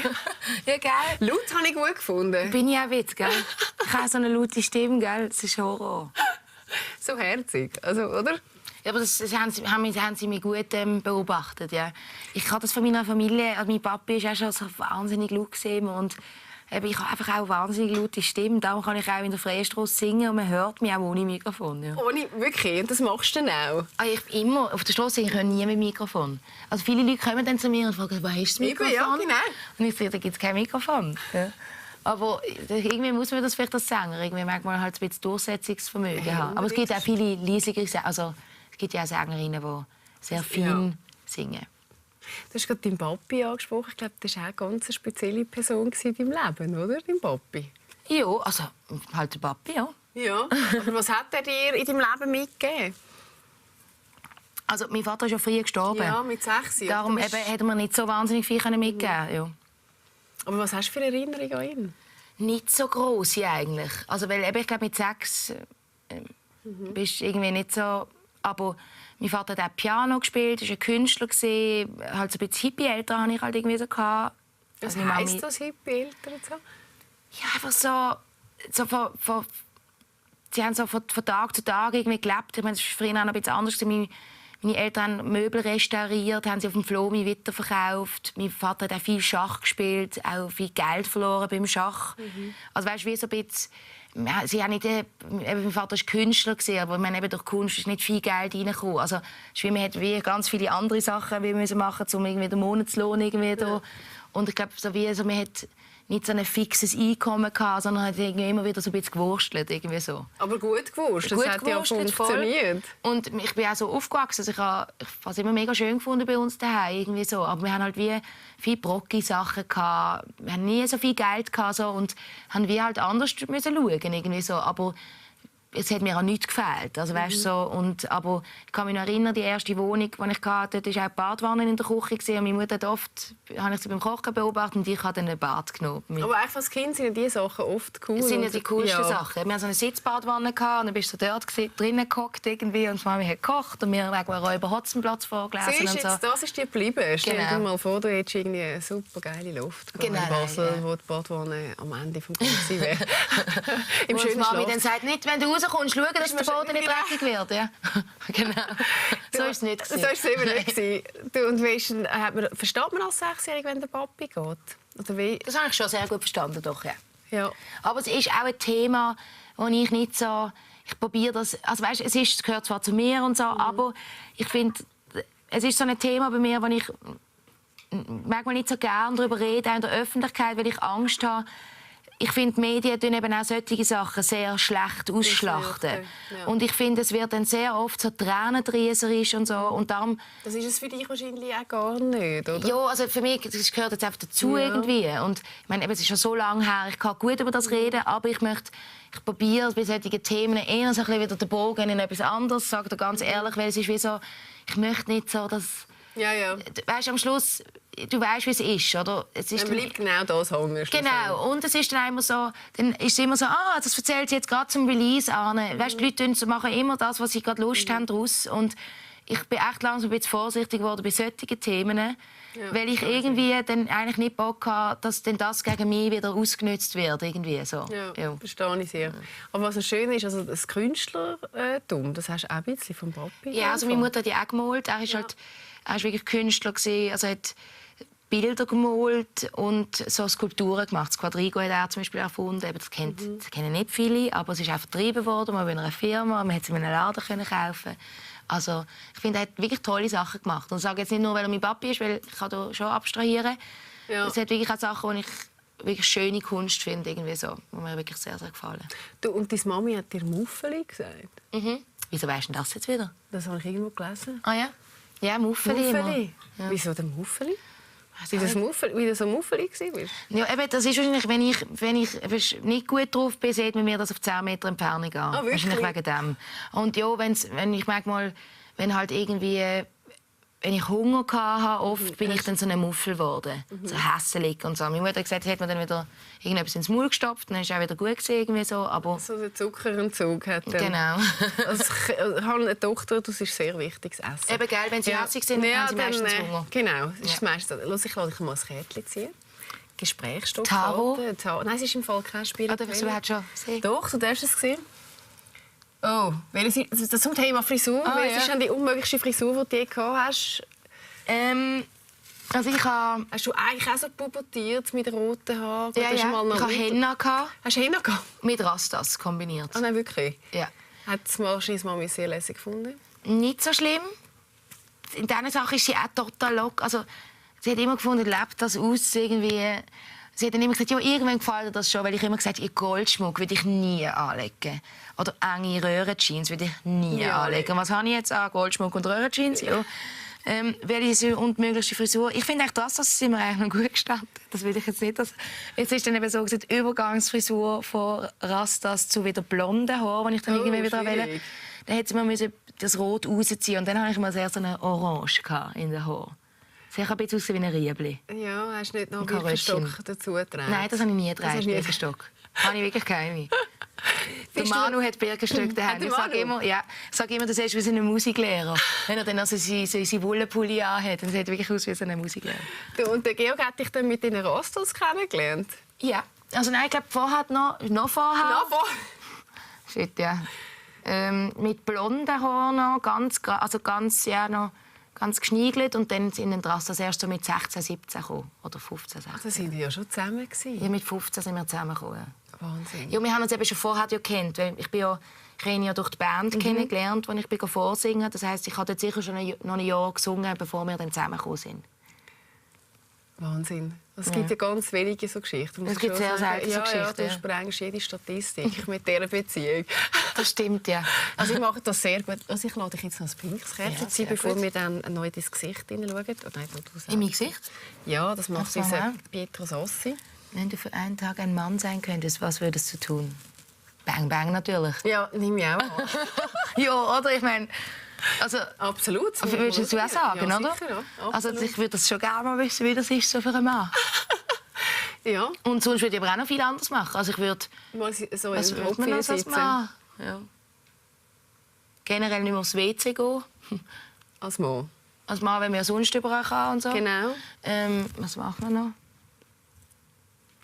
Ja, geil. Laut habe ich gut gefunden. Bin ich auch witz, gell? Ich habe so eine laute Stimme, gell? Das ist Horror. So herzig, also, oder? Ja, aber das haben sie mich gut beobachtet, ja. Ich habe das von meiner Familie, also mein Papa war auch schon so wahnsinnig laut gesehen und ich habe einfach auch eine wahnsinnig laute Stimme. Darum kann ich auch in der Freistrasse singen und man hört mich auch ohne Mikrofon. Ja. Ohne, wirklich? Und das machst du dann auch? Ich immer auf der Straße ich höre nie mit Mikrofon. Also viele Leute kommen dann zu mir und fragen, wo ist das Mikrofon? Ja, genau. Und ich sage, da gibt es kein Mikrofon. Ja. Aber irgendwie muss man das vielleicht als Sänger. Irgendwie mag man halt ein bisschen Durchsetzungsvermögen haben. Aber es gibt auch viele leisere Sänger. Also, es gibt ja auch Sängerinnen, die sehr fein singen. Du hast gerade deinen Papi angesprochen. Ich glaube, das war auch eine ganz spezielle Person in deinem Leben, oder? Dein Papi? Ja, also halt der Papi, ja. Ja. Aber was hat er dir in deinem Leben mitgegeben? Also, mein Vater ist ja früh gestorben. Ja, mit 6 Jahren. Darum hätte er mir nicht so wahnsinnig viel mitgeben. Ja. Aber was hast du für Erinnerungen an ihn? Nicht so grosse eigentlich. Also, weil ich glaube, mit 6 bist du irgendwie nicht so... Aber mein Vater hat auch Piano gespielt, war ein Künstler. Halt so ein bisschen Hippie-Eltern hatte ich halt irgendwie so. Was also heisst das, Hippie-Eltern? So? Ja, einfach so sie haben so von Tag zu Tag irgendwie gelebt. Ich meine, das war früher auch noch ein bisschen anders. Meine Eltern haben Möbel restauriert, haben sie auf dem Flohmi weiterverkauft. Mein Vater hat auch viel Schach gespielt, auch viel Geld verloren beim Schach. Also weißt, wie so ein bisschen, sie haben nicht, mein Vater war Künstler, aber eben durch Kunst ist nicht viel Geld reingekommen. Also man hat wie ganz viele andere Sachen wie müssen machen, um irgendwie den Monatslohn irgendwie da. Und ich glaube, man hat nicht so ein fixes Einkommen gehabt, sondern hat irgendwie immer wieder so ein bisschen gewurstelt, irgendwie so. Aber gut gewurstelt, das hat ja funktioniert. Und ich bin auch so aufgewachsen, also ich habe es immer mega schön gefunden bei uns daheim, irgendwie so. Aber wir haben halt wie viele Brocki-Sachen gehabt, wir haben nie so viel Geld gehabt, so, und haben wie halt anders müssen schauen, irgendwie so. Aber es hat mir auch nichts gefehlt. Also, weißt, so, aber ich kann mich noch erinnern, die erste Wohnung, die ich hatte, dort war auch die Badwanne in der Küche. Und meine Mutter hat oft, habe ich sie beim Kochen beobachtet und ich habe dann ein Bad genommen. Aber einfach als Kind sind diese Sachen oft cool. Das sind ja die coolsten Sachen. Wir hatten so eine Sitzbadwanne und dann bist du dort drinnen gehockt irgendwie und Mami hat gekocht und wir haben Räuber Hotzenplatz vorgelesen. Und so. Das ist dir geblieben. Stell dir Genau. mal vor, du hättest irgendwie eine super geile Luft in Basel, wo die Badwanne am Ende des Ganzen wäre. Im schönen Mami Schlaf. dann sagt, nicht, wenn du rauskommst, schauen, dass der Boden nicht dreckig wird. Ja. Genau. So war es nicht. So war es eben nicht. Du, und versteht man als 6-Jährige, wenn der Papi geht? Oder wie? Das habe ich schon sehr gut verstanden, doch, ja. Ja. Aber es ist auch ein Thema, wo ich nicht so... Ich probiere das... Also weißt, es gehört zwar zu mir und so, aber ich finde, es ist so ein Thema bei mir, wo ich manchmal nicht so gerne darüber rede, auch in der Öffentlichkeit, weil ich Angst habe, ich finde, die Medien tun eben auch solche Sachen sehr schlecht ausschlachten. Ja. Und ich finde, es wird dann sehr oft so tränendriesserisch und so. Und darum, das ist es für dich wahrscheinlich auch gar nicht, oder? ja, also für mich das gehört jetzt einfach dazu irgendwie. Und ich meine, eben, es ist schon so lange her, ich kann gut über das reden, aber ich probiere bei solchen Themen eher so ein bisschen wieder den Bogen in etwas anderes, sage dir ganz ehrlich, weil es ist wie so, ich möchte nicht so, dass... Ja. Weißt, am Schluss, du weißt, wie es ist, oder? Es ist dann bleibt genau das hängen. Genau, und es ist dann immer so, dann ist es immer so, das erzählt sie jetzt gerade zum Release an. Weißt, die Leute machen immer das, was sie gerade Lust haben daraus. Und ich bin echt langsam ein bisschen vorsichtig geworden bei solchen Themen, weil ich irgendwie dann eigentlich nicht Bock habe, dass dann das gegen mich wieder ausgenutzt wird. Irgendwie so. Ja, verstehe ich sehr. Aber was so schön ist, also das Künstlertum, das hast du auch ein bisschen vom Papi. Ja, also meine Mutter hat ja auch gemalt. Er ist wirklich Künstler gewesen. Also hat Bilder gemalt und so Skulpturen gemacht. Das Quadrigo hat er zum Beispiel erfunden. Das kennen nicht viele, aber es ist auch vertrieben worden, mal bei einer Firma. Man konnte es in einem Laden kaufen. Also ich finde, er hat wirklich tolle Sachen gemacht. Und ich sage jetzt nicht nur, weil er mein Papi ist, weil ich kann da schon abstrahieren. Es hat wirklich auch Sachen, die ich wirklich schöne Kunst finde, irgendwie so, die mir wirklich sehr, sehr gefallen. Du, und deine Mami hat dir Muffeli gesagt? Wieso weisst du das jetzt wieder? Das habe ich irgendwo gelesen. Ah ja? Ja, Muffeli. Ja. Wieso der Muffeli? Wie du so muffelig warst? Ja, eben, das ist wahrscheinlich, wenn ich nicht gut drauf bin, sieht man mir das auf 10 Meter Entfernung an. Ah, wahrscheinlich wegen dem. Und ja, wenn ich manchmal, wenn halt irgendwie, wenn ich Hunger hatte, oft bin ich dann so ein Muffel geworden. So hässelig und so. Meine Mutter hat gesagt, sie hat mir dann wieder irgendetwas ins Maul gestopft, dann war es auch wieder gut gewesen, irgendwie so. Aber so der Zuckerentzug hat dann. Genau. Also ich habe eine Tochter, das ist sehr wichtiges Essen. Eben, gell, wenn sie hässlich sind, dann haben sie meistens Hunger. Genau, das ist das meiste. Ich lasse dich mal ein Kärtchen ziehen. Gesprächsstoff. Tarot? Nein, es ist im Fall kein Spiel. Oder hast du schon gesehen? Doch, du darfst es sehen. Oh, das zum Thema Frisur. Welche ist denn die unmöglichste Frisur, die du je gehabt hast? Also hast du eigentlich auch so pubertiert mit roten Haaren? Ja, ich hatte Henna. Hast du Henna gehabt? Mit Rastas kombiniert. Ah, nein, wirklich? Ja. Hat es wahrscheinlich Mami sehr lässig gefunden? Nicht so schlimm. In dieser Sache ist sie auch total locker. Also, sie hat immer gefunden, lebt das aus irgendwie. Sie hat dann immer gesagt, ja, irgendwann gefällt ihr das schon, weil ich immer gesagt habe, Goldschmuck würde ich nie anlegen. Oder enge Röhrenjeans würde ich nie anlegen. Was habe ich jetzt an? Goldschmuck und Röhrenjeans? Ja. Welche unmöglichste Frisur? Ich finde das sind mir eigentlich noch gut gestanden. Das will ich jetzt nicht. Jetzt ist dann eben so gesagt, Übergangsfrisur von Rastas zu wieder blonden Haaren, die ich dann irgendwie wieder wähle. Dann hätte sie mir das Rot rausziehen und dann hatte ich mal sehr so eine Orange in den Haaren. Sieht ein bisschen aus wie ein Riebli. Ja, hast du nicht noch einen Birkenstock dazu getragen? Nein, das habe ich nie getragen, Birkenstock. Habe ich wirklich keine. Der Manu hat Birkenstock daheim. Ich sage immer, das ist wie so ein Musiklehrer. Wenn er dann also seine Wollenpulli anhat, dann sieht er wirklich aus wie so ein Musiklehrer. Du, und der Georg hat dich dann mit deinen Rastas kennengelernt? Ja. Also nein, ich glaube, vorher noch vorher. Shit, ja. Mit blonden Haaren noch, ganz geschniegelt. Und dann sind die Rastas erst so mit 16, 17 gekommen. Oder 15, 16. Da sind wir ja schon zusammen. Ja, mit 15 sind wir zusammengekommen. Wahnsinn. Ja, wir haben uns eben schon vorher gekannt. Weil ich habe ihn ja durch die Band kennengelernt, als ich vorsingen. Das heisst, ich habe dort sicher schon noch ein Jahr gesungen, bevor wir dann zusammengekommen sind. Wahnsinn. Es gibt ja ganz wenige so Geschichten. Es gibt sehr selten so Geschichten. Ja, du sprengst jede Statistik mit dieser Beziehung. Das stimmt, ja. Also ich mache das sehr gut. Also ich lade dich jetzt noch ein pinkes Kärtchen ziehen, bevor wir dann neu ins Gesicht hineinschauen. Oh, nein, in mein Gesicht? Ja, das macht unser Pietro Sossi. Wenn du für einen Tag ein Mann sein könntest, was würdest du tun? Bang, bang natürlich. Ja, nehme ich auch an. Ja, oder? Ich meine... Also, absolut. Würdest du auch sagen, ja, oder? Sicher, ja. Also ich würde das schon gerne mal wissen, wie das ist so für einen Mann. Ja. Und sonst würde ich aber auch noch viel anderes machen. Also ich würde... Mal so was würde man als Mann? Ja. Generell nicht mehr aufs WC gehen. Als Mann? Als Mann, wenn man ja sonst überall kann und so. Genau. Was macht man noch?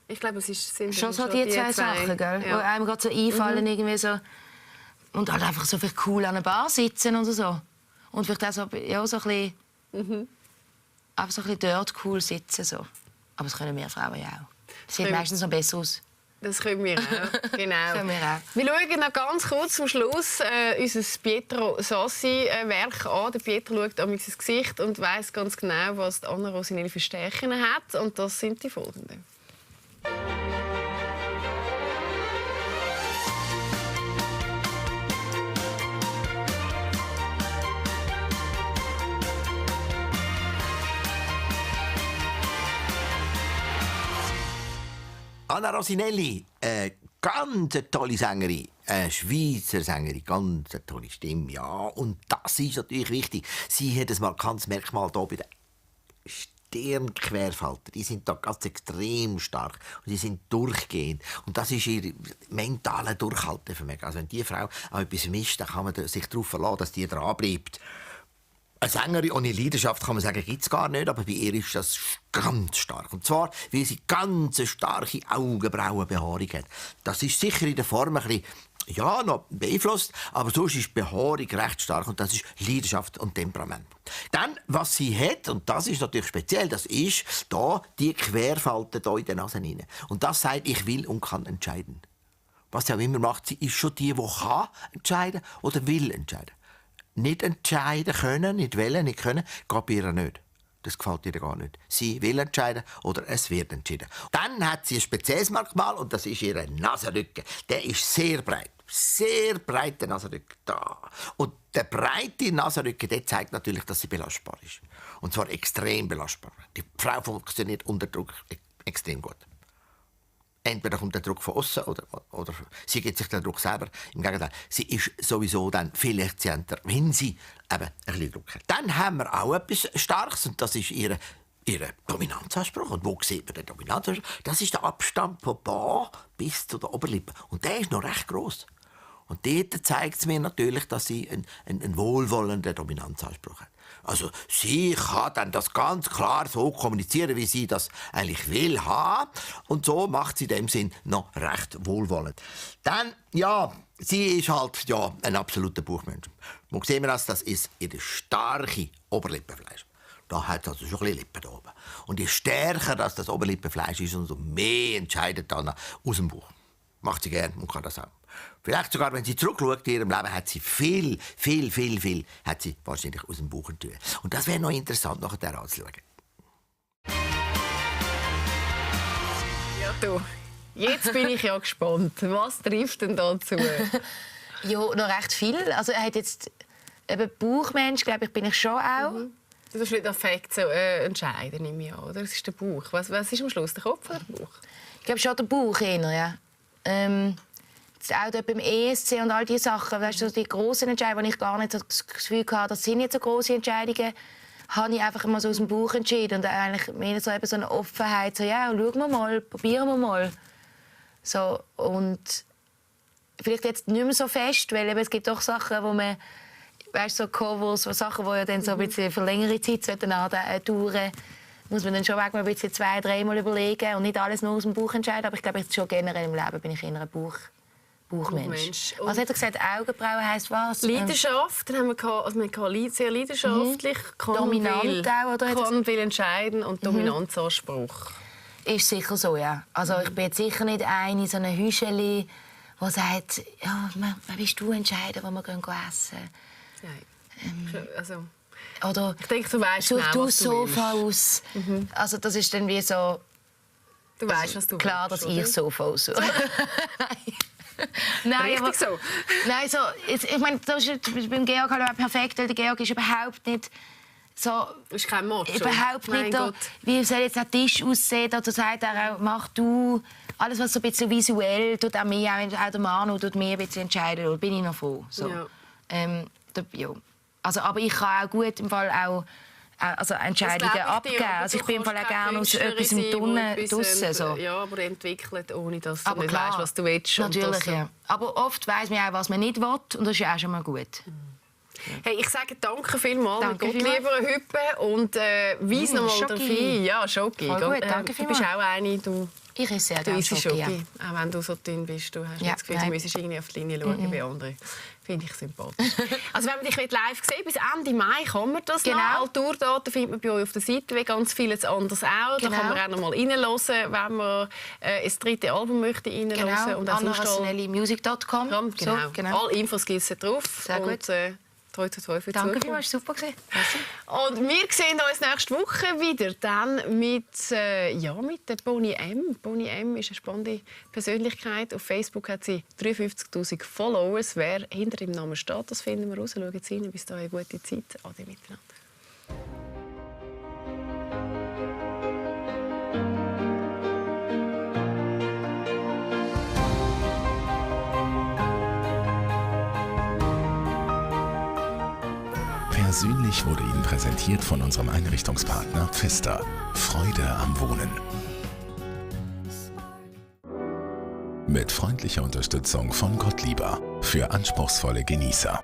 Ich glaube, es sind schon so die zwei Sachen, gell? Ja. Wo einem gerade so einfallen, irgendwie so... Und halt einfach so vielleicht cool an einer Bar sitzen oder so. Und vielleicht auch so, ja, so ein bisschen... Einfach so ein bisschen dort cool sitzen. So. Aber das können wir Frauen ja auch. Das sieht meistens noch besser aus. Das können wir auch, genau. Können wir auch. Wir schauen noch ganz kurz zum Schluss unser Pietro Sossi-Werk an. Der Pietro schaut an mein Gesicht und weiss ganz genau, was die Anna Rosinelli für Stärken hat. Und das sind die folgenden. Anna Rosinelli, ganz eine tolle Sängerin. Eine Schweizer Sängerin, ganz eine tolle Stimme, ja. Und das ist natürlich wichtig. Sie hat ein markantes Merkmal hier bei den Stirnquerfalten. Die sind da ganz extrem stark und sie sind durchgehend. Und das ist ihr mentale Durchhaltevermögen. Also wenn die Frau auch etwas misst, dann kann man sich darauf verlassen, dass die dran bleibt. Eine Sängerin ohne Leidenschaft kann man sagen, gibt es gar nicht, aber bei ihr ist das ganz stark. Und zwar, weil sie ganz starke Augenbrauenbehaarung hat. Das ist sicher in der Form ein bisschen, ja, noch beeinflusst, aber sonst ist die Behaarung recht stark und das ist Leidenschaft und Temperament. Dann, was sie hat, und das ist natürlich speziell, das ist da die Querfalte hier in der Nase rein. Und das sagt, ich will und kann entscheiden. Was sie auch immer macht, sie ist schon die kann entscheiden oder will entscheiden. Nicht entscheiden können, nicht wollen, nicht können, geht bei ihr nicht. Das gefällt ihr gar nicht. Sie will entscheiden oder es wird entschieden. Dann hat sie ein spezielles Merkmal und das ist ihr Nasenrücken. Der ist sehr breit. Sehr breiter Nasenrücken. Da. Und der breite Nasenrücken der zeigt natürlich, dass sie belastbar ist. Und zwar extrem belastbar. Die Frau funktioniert unter Druck extrem gut. Entweder kommt der Druck von außen oder sie gibt sich den Druck selber. Im Gegenteil, sie ist sowieso dann viel effizienter, wenn sie eben ein bisschen Druck hat. Dann haben wir auch etwas Starkes und das ist ihre Dominanzanspruch. Und wo sieht man den Dominanzanspruch? Das ist der Abstand von Bauch bis zu der Oberlippe. Und der ist noch recht gross. Und dort zeigt es mir natürlich, dass sie einen wohlwollenden Dominanzanspruch hat. Also sie kann dann das ganz klar so kommunizieren, wie sie das eigentlich will haben. Und so macht sie in dem Sinn noch recht wohlwollend. Dann, ja, sie ist halt ein absoluter Bauchmensch. Wo sehen wir das? Das ist ihr starke Oberlippenfleisch. Da hat es also schon ein bisschen Lippen da oben. Und je stärker das Oberlippenfleisch ist, umso mehr entscheidet dann aus dem Bauch. Macht sie gerne und kann das auch. Vielleicht sogar, wenn sie zurückschaut in ihrem Leben, hat sie viel hat sie wahrscheinlich aus dem Bauch entdeckt. Und das wäre noch interessant, nachher anzuschauen. Ja, du. Jetzt bin ich ja gespannt. Was trifft denn dazu? Ja, noch recht viel. Also er hat jetzt eben Bauchmensch, glaube ich, bin ich schon auch. Du musst nicht Affekt so entscheiden, nehme ich an, oder? Es ist der Bauch. Was ist am Schluss, der Kopf oder der Bauch? Ich glaube schon der Bauch eher, ja. Auch dort beim ESC und all diese Sachen, weißt du, die grossen Entscheidungen, wo ich gar nicht das Gefühl hatte, das sind nicht so grosse Entscheidungen, habe ich einfach immer so aus dem Bauch entschieden und eigentlich mehr so eine Offenheit, so ja, schauen wir mal, probieren wir mal. So, und vielleicht jetzt nicht mehr so fest, weil eben, es gibt doch Sachen, wo man, weißt du, so Covers, Sachen, die ja dann so ein bisschen für längere Zeit dauern, muss man dann schon ein bisschen 2-3 Mal überlegen und nicht alles nur aus dem Bauch entscheiden. Aber ich glaube, schon generell im Leben bin ich eher ein Bauchmensch. Was hat er gesagt? Augenbrauen heisst was? Leidenschaft. Dann haben wir sehr leidenschaftlich. Dominant auch, oder? Kann will entscheiden und Dominanzanspruch. Ist sicher so, ja. Also ich bin jetzt sicher nicht eine, so eine Hüscheli, die sagt, ja, wer bist du entscheiden, wo wir essen gehen? Also, oder ich denke, du weißt such genau, du was das Sofa aus. Also das ist dann wie so... Du weißt, was du klar, willst, dass ich das Sofa aussuche. Nein, richtig so. Nein, so, ich meine, das ist beim Georg halt perfekt, weil der Georg ist überhaupt nicht so... Ist kein Macho. Überhaupt nicht da, wie soll jetzt der Tisch aussehen? Da sagt er auch, mach du... Alles, was so ein bisschen visuell tut, auch mir, auch der Manu tut mir ein bisschen entscheiden. Da bin ich noch froh. So. Ja. Ja. Also, aber ich kann auch gut im Fall auch Entscheidungen abgeben. Also ich bin im Fall auch gerne aus etwas im Tunnel draussen. So. Ja, aber entwickelt, ohne dass du aber nicht klar, weißt, was du willst. Natürlich, ja. Aber oft weiss man auch, was man nicht will. Und das ist ja auch schon mal gut. Hey, ich sage danke vielmals. Danke Gott lieber Hüppe und weise noch mal darauf hin. Ja, Schoki. Voll gut, danke du bist auch eine, ich esse sehr gerne Schoki. Ja. Auch wenn du so dünn bist, du hast nicht das Gefühl, du müsstest irgendwie auf die Linie schauen bei anderen. Finde ich sympathisch. Also wenn man dich live sehen bis Ende Mai kann man das noch. Alle Tourdaten findet man bei euch auf der Seite, wie ganz vieles anderes auch. Da kann man auch noch mal reinhören, wenn man das dritte Album möchte reinhören. Genau, AnnaRosinellimusic.com. Genau. Alle Infos gibt es drauf. Sehr gut. Toi, toi, toi für die Danke Zukunft. vielmals, super gewesen. Und wir sehen uns nächste Woche wieder dann mit der Bonnie M. Bonnie M ist eine spannende Persönlichkeit. Auf Facebook hat sie 53'000 Followers. Wer hinter dem Namen steht, das finden wir raus. Schauen Sie rein. Bis dahin eine gute Zeit. Ade miteinander. Persönlich wurde Ihnen präsentiert von unserem Einrichtungspartner Pfister. Freude am Wohnen. Mit freundlicher Unterstützung von Gottlieber für anspruchsvolle Genießer.